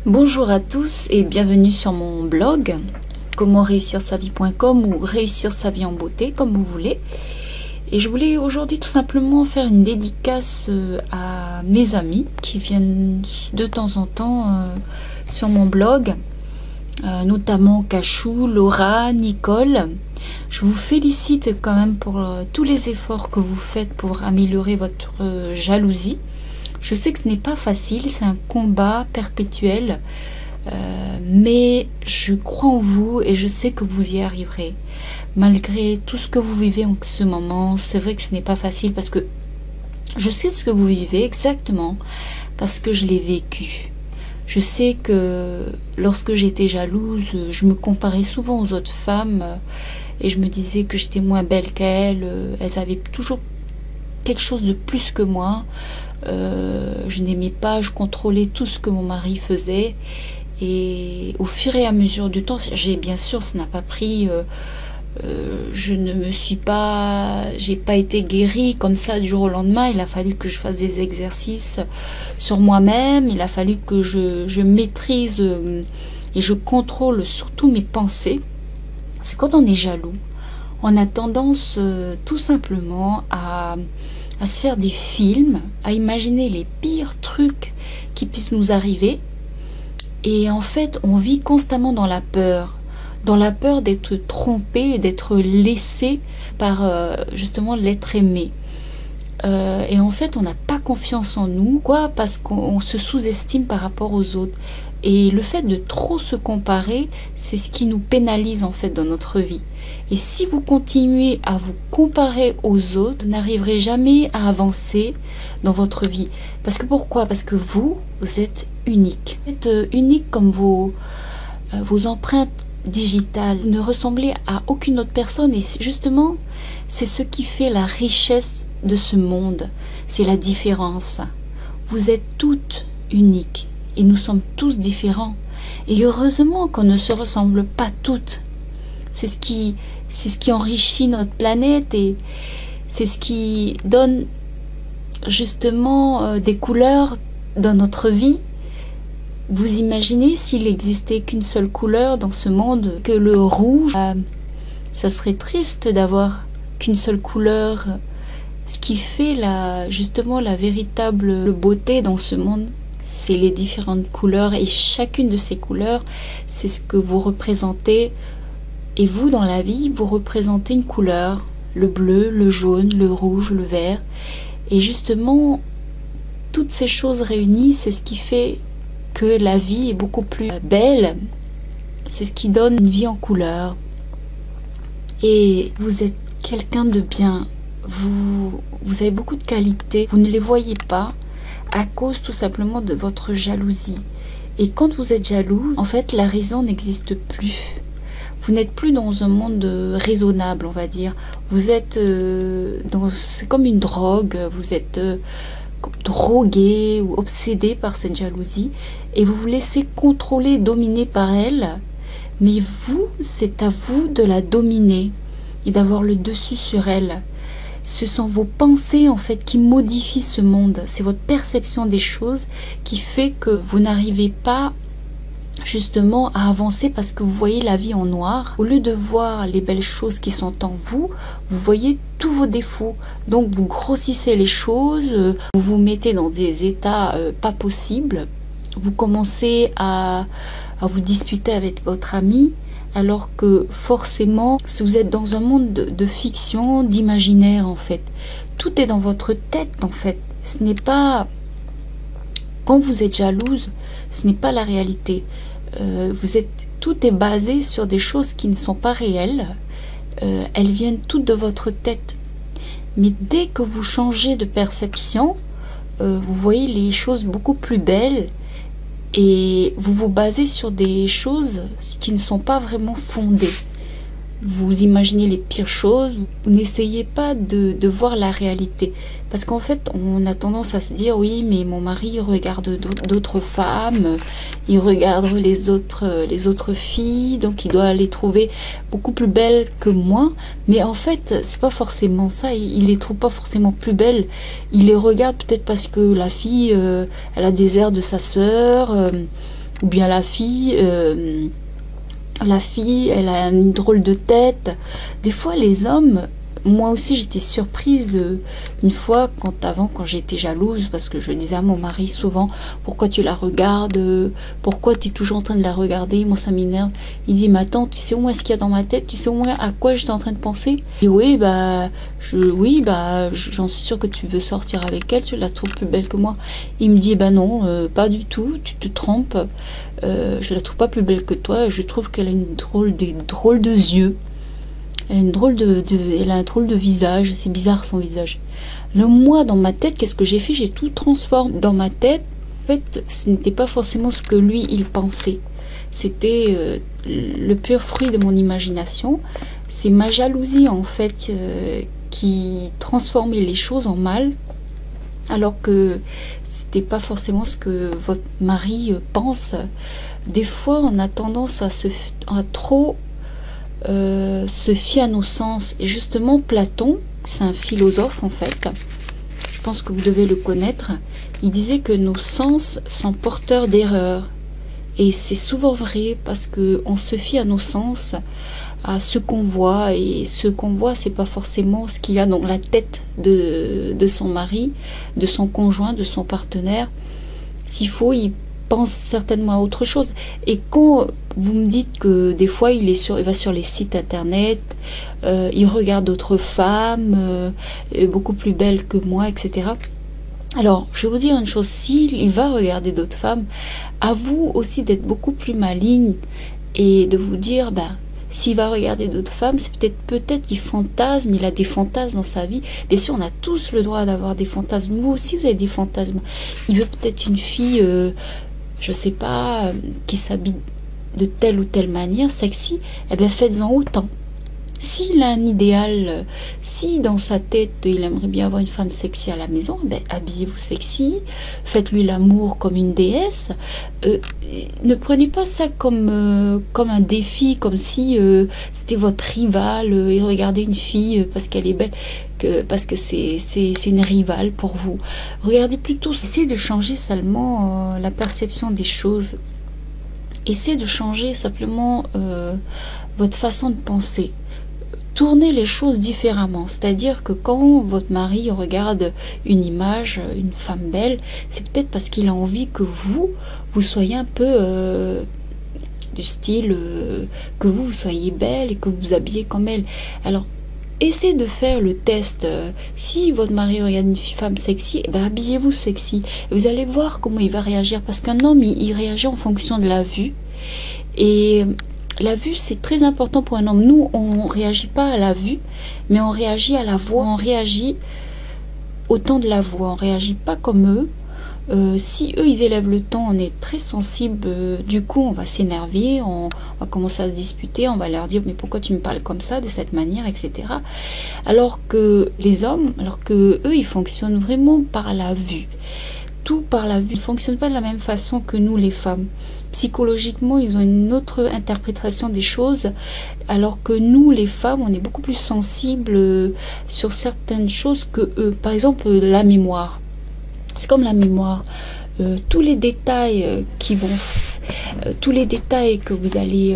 Bonjour à tous et bienvenue sur mon blog comment réussir sa vie.com ou réussir sa vie en beauté comme vous voulez. Et je voulais aujourd'hui tout simplement faire une dédicace à mes amis qui viennent de temps en temps sur mon blog, notamment Cachou, Laura, Nicole. Je vous félicite quand même pour tous les efforts que vous faites pour améliorer votre jalousie. Je sais que ce n'est pas facile, c'est un combat perpétuel, mais je crois en vous et je sais que vous y arriverez. Malgré tout ce que vous vivez en ce moment, c'est vrai que ce n'est pas facile parce que je sais ce que vous vivez exactement, parce que je l'ai vécu. Je sais que lorsque j'étais jalouse, je me comparais souvent aux autres femmes et je me disais que j'étais moins belle qu'elles. Elles avaient toujours quelque chose de plus que moi. Je n'aimais pas, je contrôlais tout ce que mon mari faisait et au fur et à mesure du temps, bien sûr ça n'a pas pris, j'ai pas été guérie comme ça du jour au lendemain. Il a fallu que je fasse des exercices sur moi-même, il a fallu que je maîtrise et je contrôle surtout mes pensées. C'est quand on est jaloux, on a tendance tout simplement à se faire des films, à imaginer les pires trucs qui puissent nous arriver. Et en fait, on vit constamment dans la peur d'être trompé et d'être laissé par justement l'être aimé. Et en fait, on n'a pas confiance en nous, parce qu'on se sous-estime par rapport aux autres. Et le fait de trop se comparer, c'est ce qui nous pénalise en fait dans notre vie. Et si vous continuez à vous comparer aux autres, vous n'arriverez jamais à avancer dans votre vie. Parce que pourquoi? Parce que vous êtes unique. Vous êtes unique comme vos empreintes digitales. Vous ne ressemblez à aucune autre personne. Et justement, c'est ce qui fait la richesse de ce monde. C'est la différence. Vous êtes toutes uniques. Et nous sommes tous différents. Et heureusement qu'on ne se ressemble pas toutes. C'est ce qui enrichit notre planète et c'est ce qui donne justement des couleurs dans notre vie. Vous imaginez s'il n'existait qu'une seule couleur dans ce monde, que le rouge, ça serait triste d'avoir qu'une seule couleur. Ce qui fait justement la véritable beauté dans ce monde, c'est les différentes couleurs et chacune de ces couleurs, c'est ce que vous représentez. Et vous, dans la vie, vous représentez une couleur, le bleu, le jaune, le rouge, le vert. Et justement, toutes ces choses réunies, c'est ce qui fait que la vie est beaucoup plus belle. C'est ce qui donne une vie en couleur. Et vous êtes quelqu'un de bien. Vous avez beaucoup de qualités. Vous ne les voyez pas à cause tout simplement de votre jalousie. Et quand vous êtes jalouse, en fait, la raison n'existe plus. Vous n'êtes plus dans un monde raisonnable, on va dire. Vous êtes c'est comme une drogue. Vous êtes drogué ou obsédé par cette jalousie et vous vous laissez contrôler, dominer par elle. Mais vous, c'est à vous de la dominer et d'avoir le dessus sur elle. Ce sont vos pensées en fait qui modifient ce monde. C'est votre perception des choses qui fait que vous n'arrivez pas justement à avancer parce que vous voyez la vie en noir. Au lieu de voir les belles choses qui sont en vous, vous voyez tous vos défauts. Donc vous grossissez les choses, vous vous mettez dans des états pas possibles. Vous commencez à vous disputer avec votre ami. Alors que forcément, si vous êtes dans un monde de fiction, d'imaginaire en fait, tout est dans votre tête en fait. Ce n'est pas, quand vous êtes jalouse, ce n'est pas la réalité. Tout est basé sur des choses qui ne sont pas réelles. Elles viennent toutes de votre tête. Mais dès que vous changez de perception, vous voyez les choses beaucoup plus belles. Et vous vous basez sur des choses qui ne sont pas vraiment fondées. Vous imaginez les pires choses, vous n'essayez pas de voir la réalité. Parce qu'en fait, on a tendance à se dire, oui, mais mon mari il regarde d'autres femmes, il regarde les autres filles, donc il doit les trouver beaucoup plus belles que moi. Mais en fait, c'est pas forcément ça, il les trouve pas forcément plus belles. Il les regarde peut-être parce que la fille, elle a des airs de sa sœur, Ou bien la fille, elle a une drôle de tête. Des fois, les hommes, moi aussi, j'étais surprise une fois quand j'étais jalouse, parce que je disais à mon mari souvent, pourquoi tu la regardes, pourquoi tu es toujours en train de la regarder, moi ça m'énerve. Il dit, mais attends, tu sais au moins ce qu'il y a dans ma tête, tu sais au moins à quoi j'étais en train de penser. Et oui, j'en suis sûre que tu veux sortir avec elle, tu la trouves plus belle que moi. Il me dit, bah non, pas du tout, tu te trompes. Je la trouve pas plus belle que toi, je trouve qu'elle a des drôles de yeux. Elle a un drôle de visage, c'est bizarre son visage. Moi, dans ma tête, qu'est-ce que j'ai fait? J'ai tout transformé. Dans ma tête, en fait, ce n'était pas forcément ce que lui, il pensait. C'était le pur fruit de mon imagination. C'est ma jalousie, en fait, qui transformait les choses en mal, alors que c'était pas forcément ce que votre mari pense. Des fois, on a tendance à trop se fier à nos sens. Et justement, Platon, c'est un philosophe en fait, je pense que vous devez le connaître, il disait que nos sens sont porteurs d'erreurs. Et c'est souvent vrai parce que on se fie à nos sens, à ce qu'on voit, et ce qu'on voit, c'est pas forcément ce qu'il y a dans la tête de son mari, de son conjoint, de son partenaire. S'il faut, il pense certainement à autre chose. Et quand vous me dites que des fois il va sur les sites internet, il regarde d'autres femmes beaucoup plus belles que moi, etc. Alors, je vais vous dire une chose, s'il va regarder d'autres femmes, à vous aussi d'être beaucoup plus maligne et de vous dire, s'il va regarder d'autres femmes, c'est peut-être qu'il fantasme, il a des fantasmes dans sa vie. Bien sûr, on a tous le droit d'avoir des fantasmes. Vous aussi, vous avez des fantasmes. Il veut peut-être une fille, je sais pas, qui s'habille de telle ou telle manière, sexy. Eh bien, faites-en autant. S'il a un idéal, si dans sa tête il aimerait bien avoir une femme sexy à la maison, habillez-vous sexy, faites-lui l'amour comme une déesse. Ne prenez pas ça comme un défi, comme si c'était votre rival et regardez une fille parce qu'elle est belle, parce que c'est une rivale pour vous. Regardez plutôt, essayez de changer seulement la perception des choses. Essayez de changer simplement votre façon de penser. Tournez les choses différemment, c'est-à-dire que quand votre mari regarde une image, une femme belle, c'est peut-être parce qu'il a envie que vous soyez un peu du style que vous soyez belle et que vous vous habillez comme elle. Alors, essayez de faire le test. Si votre mari regarde une femme sexy, habillez-vous sexy. Vous allez voir comment il va réagir, parce qu'un homme, il réagit en fonction de la vue. Et la vue, c'est très important pour un homme. Nous, on réagit pas à la vue, mais on réagit à la voix. On réagit au temps de la voix. On réagit pas comme eux. Si eux, ils élèvent le ton, on est très sensible. Du coup, on va s'énerver, on va commencer à se disputer, on va leur dire, mais pourquoi tu me parles comme ça, de cette manière, etc. Alors que les hommes, eux, ils fonctionnent vraiment par la vue. Tout par la vue. Ils ne fonctionnent pas de la même façon que nous, les femmes. Psychologiquement, ils ont une autre interprétation des choses, alors que nous, les femmes, on est beaucoup plus sensibles sur certaines choses que eux. Par exemple, la mémoire. C'est comme la mémoire. Tous les détails tous les détails que vous allez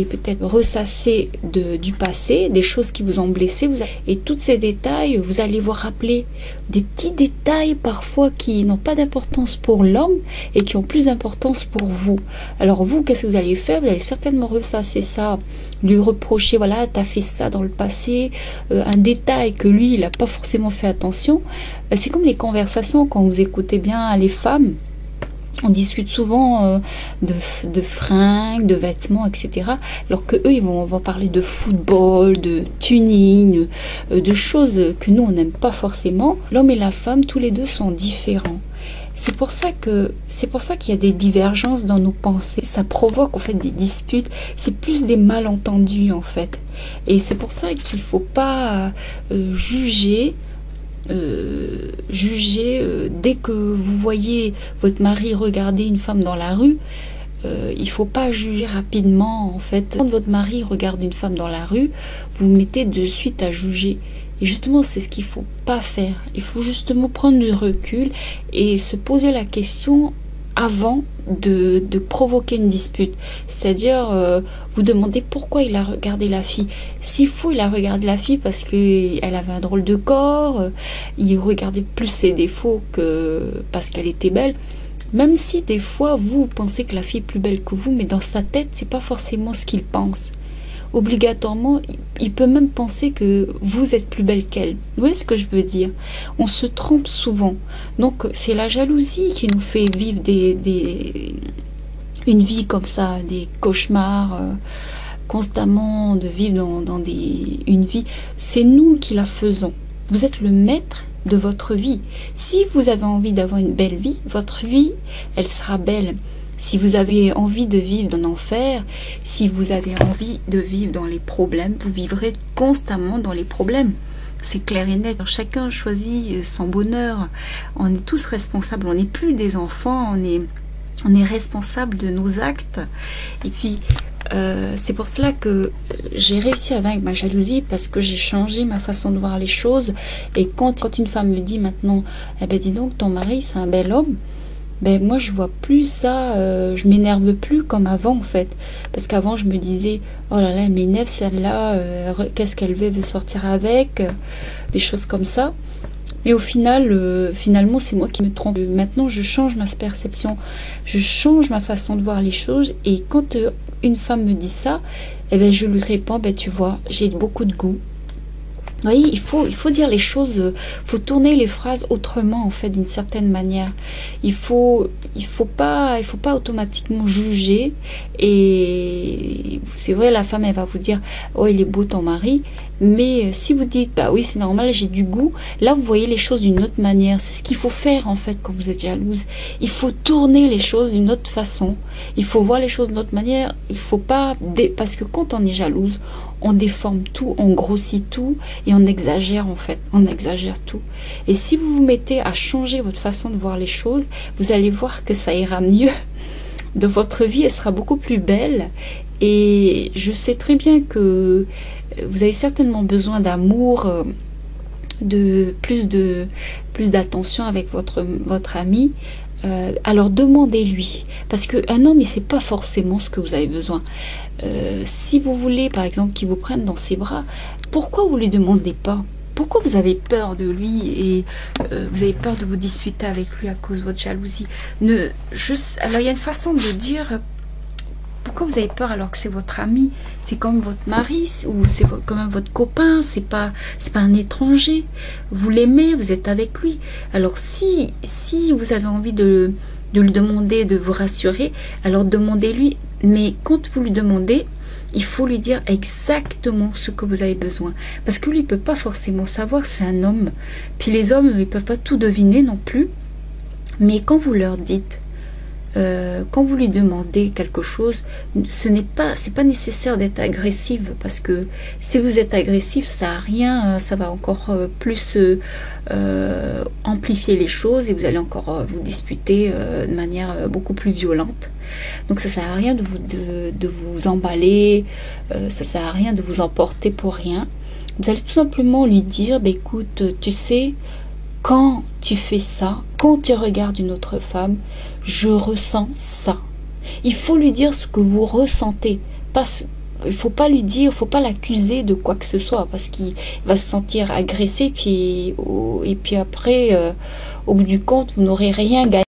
peut-être ressasser du passé, des choses qui vous ont blessé, et tous ces détails, vous allez vous rappeler des petits détails parfois qui n'ont pas d'importance pour l'homme et qui ont plus d'importance pour vous. Alors vous, qu'est-ce que vous allez faire? Vous allez certainement ressasser ça, lui reprocher, voilà, t'as fait ça dans le passé, un détail que lui, il n'a pas forcément fait attention. C'est comme les conversations, quand vous écoutez bien les femmes, on discute souvent de fringues, de vêtements, etc. Alors que eux, ils vont parler de football, de tuning, de choses que nous, on n'aime pas forcément. L'homme et la femme, tous les deux sont différents. C'est pour ça qu'il y a des divergences dans nos pensées. Ça provoque en fait des disputes. C'est plus des malentendus en fait. Et c'est pour ça qu'il ne faut pas juger dès que vous voyez votre mari regarder une femme dans la rue. Il faut pas juger rapidement en fait. Quand votre mari regarde une femme dans la rue, vous mettez de suite à juger. Et justement, c'est ce qu'il faut pas faire. Il faut justement prendre du recul et se poser la question, avant de provoquer une dispute. C'est-à-dire, vous demandez pourquoi il a regardé la fille. S'il faut, il a regardé la fille parce qu'elle avait un drôle de corps, il regardait plus ses défauts que parce qu'elle était belle. Même si des fois, vous pensez que la fille est plus belle que vous, mais dans sa tête, c'est pas forcément ce qu'il pense. Obligatoirement, il peut même penser que vous êtes plus belle qu'elle. Vous voyez ce que je veux dire? On se trompe souvent. Donc, c'est la jalousie qui nous fait vivre une vie comme ça, des cauchemars, constamment de vivre dans une vie. C'est nous qui la faisons. Vous êtes le maître de votre vie. Si vous avez envie d'avoir une belle vie, votre vie, elle sera belle. Si vous avez envie de vivre dans l'enfer, si vous avez envie de vivre dans les problèmes, vous vivrez constamment dans les problèmes. C'est clair et net. Chacun choisit son bonheur. On est tous responsables. On n'est plus des enfants. On est responsable de nos actes. Et puis, c'est pour cela que j'ai réussi à vaincre ma jalousie, parce que j'ai changé ma façon de voir les choses. Et quand une femme me dit maintenant, eh ben dis donc, ton mari c'est un bel homme, ben moi je vois plus ça, je m'énerve plus comme avant en fait, parce qu'avant je me disais oh là là, elle m'énerve celle-là, qu'est-ce qu'elle veut sortir avec, des choses comme ça. Mais au final, finalement c'est moi qui me trompe. Maintenant je change ma perception, je change ma façon de voir les choses, et quand une femme me dit ça, eh ben je lui réponds, ben tu vois, j'ai beaucoup de goût. Vous voyez, il faut dire les choses, faut tourner les phrases autrement en fait, d'une certaine manière. Il faut pas automatiquement juger. Et c'est vrai, la femme elle va vous dire oh il est beau ton mari, mais si vous dites bah oui c'est normal, j'ai du goût, là vous voyez les choses d'une autre manière. C'est ce qu'il faut faire en fait quand vous êtes jalouse. Il faut tourner les choses d'une autre façon. Il faut voir les choses d'une autre manière. Il faut pas parce que quand on est jalouse, on déforme tout, on grossit tout et on exagère en fait, on exagère tout. Et si vous vous mettez à changer votre façon de voir les choses, vous allez voir que ça ira mieux. De votre vie, elle sera beaucoup plus belle. Et je sais très bien que vous avez certainement besoin d'amour, de plus d'attention avec votre ami. Alors demandez-lui, parce qu'un homme il sait pas forcément ce que vous avez besoin. Si vous voulez par exemple qu'il vous prenne dans ses bras, pourquoi vous lui demandez pas? Pourquoi vous avez peur de lui et vous avez peur de vous disputer avec lui à cause de votre jalousie? Alors il y a une façon de dire pourquoi vous avez peur alors que c'est votre ami, c'est comme votre mari ou c'est quand même votre copain, c'est pas un étranger. Vous l'aimez, vous êtes avec lui. Alors si vous avez envie de lui demander, de vous rassurer, alors demandez-lui. Mais quand vous lui demandez, il faut lui dire exactement ce que vous avez besoin. Parce que lui, il ne peut pas forcément savoir, c'est un homme. Puis les hommes, ils ne peuvent pas tout deviner non plus. Mais quand vous leur dites, quand vous lui demandez quelque chose, c'est pas nécessaire d'être agressive, parce que si vous êtes agressif, ça a rien, ça va encore plus amplifier les choses et vous allez encore vous disputer de manière beaucoup plus violente. Donc ça sert à rien de vous emballer, ça sert à rien de vous emporter pour rien. Vous allez tout simplement lui dire, bah, écoute, tu sais, quand tu fais ça, quand tu regardes une autre femme, je ressens ça. Il faut lui dire ce que vous ressentez. Il faut pas lui dire, il faut pas l'accuser de quoi que ce soit, parce qu'il va se sentir agressé, et puis après, au bout du compte, vous n'aurez rien gagné.